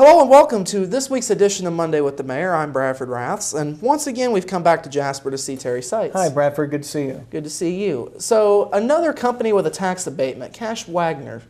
Hello and welcome to this week's edition of Monday with the Mayor. I'm Bradford Raths, and once again we've come back to Jasper to see Terry Seitz. Hi Bradford, good to see you. Good to see you. So another company with a tax abatement, Cash Wagner.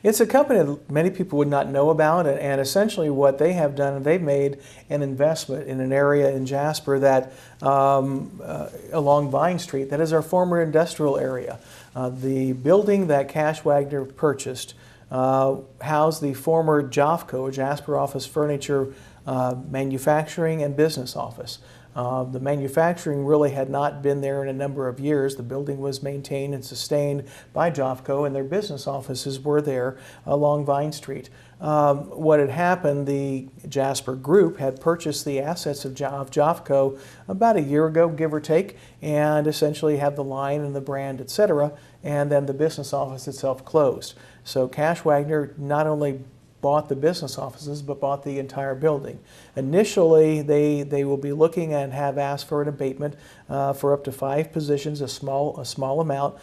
It's a company that many people would not know about, and essentially what they have done, they've made an investment in an area in Jasper that along Vine Street, that is our former industrial area. The building that Cash Wagner purchased housed the former JOFCO, Jasper Office Furniture Manufacturing and Business Office. The manufacturing really had not been there in a number of years. The building was maintained and sustained by JOFCO, and their business offices were there along Vine Street. What had happened, the Jasper Group had purchased the assets of JOFCO about a year ago, give or take, and essentially had the line and the brand, etc., and then the business office itself closed. So Cash Wagner not only bought the business offices, but bought the entire building. Initially, they will be looking and have asked for an abatement for up to 5 positions, a small amount,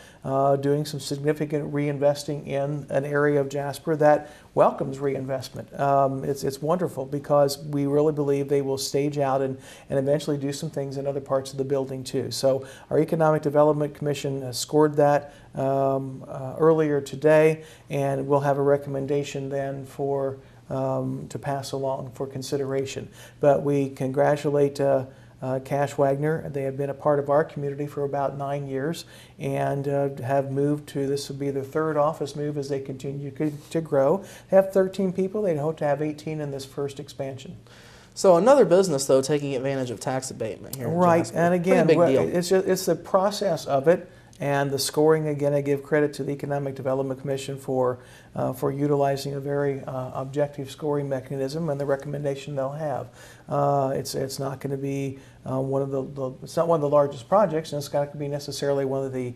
doing some significant reinvesting in an area of Jasper that welcomes reinvestment. It's wonderful because we really believe they will stage out and eventually do some things in other parts of the building too. So our Economic Development Commission scored that earlier today, and we'll have a recommendation then for to pass along for consideration. But we congratulate Cash Wagner. They have been a part of our community for about 9 years and have moved to, this will be their 3rd office move as they continue to grow. They have 13 people. They hope to have 18 in this first expansion. So another business, though, taking advantage of tax abatement here in Right, Jasper. and again, big deal. it's the process of it. And the scoring, again, I give credit to the Economic Development Commission for utilizing a very objective scoring mechanism and the recommendation they'll have. It's not going to be it's not one of the largest projects, and it's not going to be necessarily one of the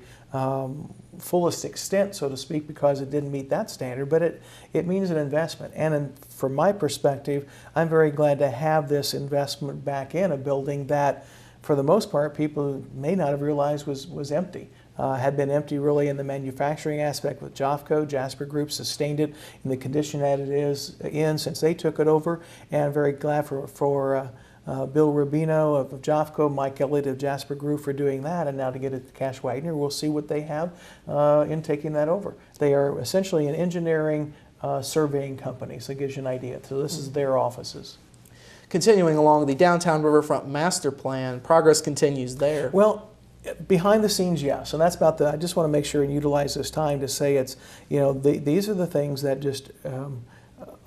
fullest extent, so to speak, because it didn't meet that standard, but it means an investment. And from my perspective, I'm very glad to have this investment back in a building that, for the most part, people may not have realized was empty. Had been empty really in the manufacturing aspect with JOFCO. Jasper Group sustained it in the condition that it is in since they took it over, and I'm very glad for Bill Rubino of JOFCO, Mike Elliott of Jasper Group for doing that, and now to get it to Cash Wagner. We'll see what they have in taking that over. They are essentially an engineering surveying company, so it gives you an idea. So this is their offices. Continuing along the downtown riverfront master plan, progress continues there. Well, behind the scenes, yes, and that's about I just want to make sure and utilize this time to say it's, these are the things that just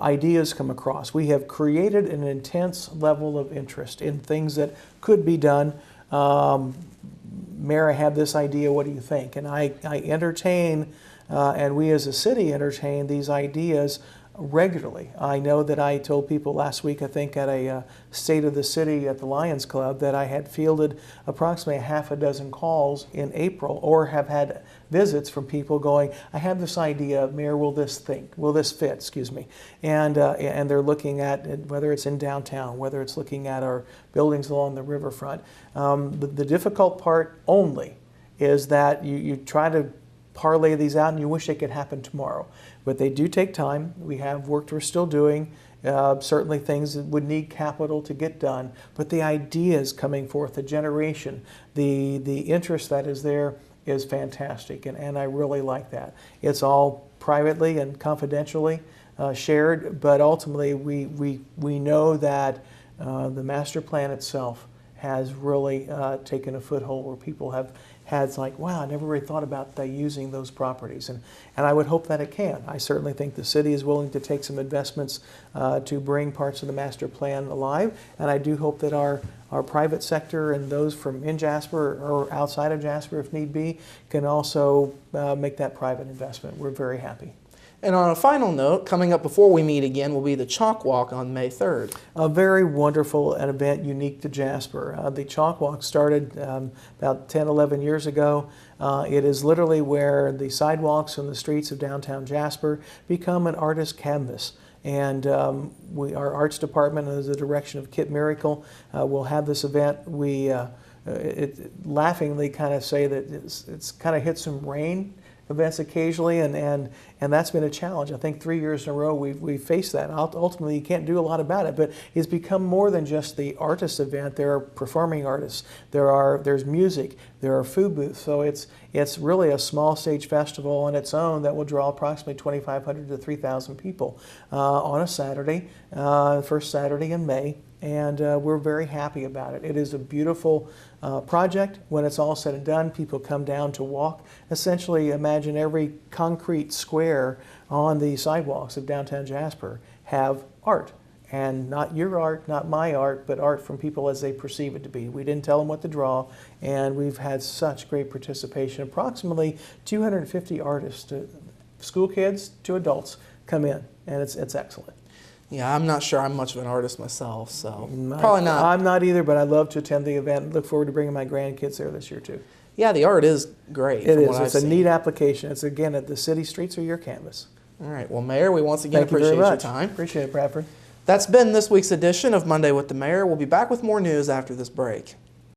ideas come across. We have created an intense level of interest in things that could be done. Mayor, I have this idea, what do you think? And I entertain, and we as a city entertain these ideas regularly. I know that I told people last week, I think at a State of the City at the Lions Club, that I had fielded approximately half a dozen calls in April, or have had visits from people going, I have this idea, Mayor, will this fit, excuse me. And they're looking at whether it's in downtown, whether it's looking at our buildings along the riverfront. The difficult part only is that you try to parlay these out and you wish they could happen tomorrow. But they do take time. We have work we're still doing, certainly things that would need capital to get done, but the ideas coming forth, the generation, the interest that is there is fantastic, and I really like that. It's all privately and confidentially shared, but ultimately we know that the master plan itself has really taken a foothold where people have had, it's like, wow, I never really thought about using those properties. And I would hope that it can. I certainly think the city is willing to take some investments to bring parts of the master plan alive. And I do hope that our private sector and those from in Jasper or outside of Jasper, if need be, can also make that private investment. We're very happy. And on a final note, coming up before we meet again will be the Chalk Walk on May 3rd. A very wonderful event unique to Jasper. The Chalk Walk started about 10, 11 years ago. It is literally where the sidewalks and the streets of downtown Jasper become an artist's canvas. And our arts department, under the direction of Kit Miracle, will have this event. We laughingly kind of say that it's kind of hit some rain events occasionally, and that's been a challenge. I think 3 years in a row we've faced that. Ultimately, you can't do a lot about it, but it's become more than just the artist event. There are performing artists. There's music. There are food booths. So it's really a small stage festival on its own that will draw approximately 2,500 to 3,000 people on a Saturday, first Saturday in May. And we're very happy about it. It is a beautiful project. When it's all said and done, people come down to walk. Essentially, imagine every concrete square on the sidewalks of downtown Jasper have art. And not your art, not my art, but art from people as they perceive it to be. We didn't tell them what to draw, and we've had such great participation. Approximately 250 artists, school kids to adults, come in, and it's excellent. Yeah, I'm not sure I'm much of an artist myself, so probably not. I'm not either, but I love to attend the event. Look forward to bringing my grandkids there this year too. Yeah, the art is great. It is. It's a neat application. It's, again, at the city streets or your canvas. All right. Well, Mayor, we once again appreciate your time. Appreciate it, Bradford. That's been this week's edition of Monday with the Mayor. We'll be back with more news after this break.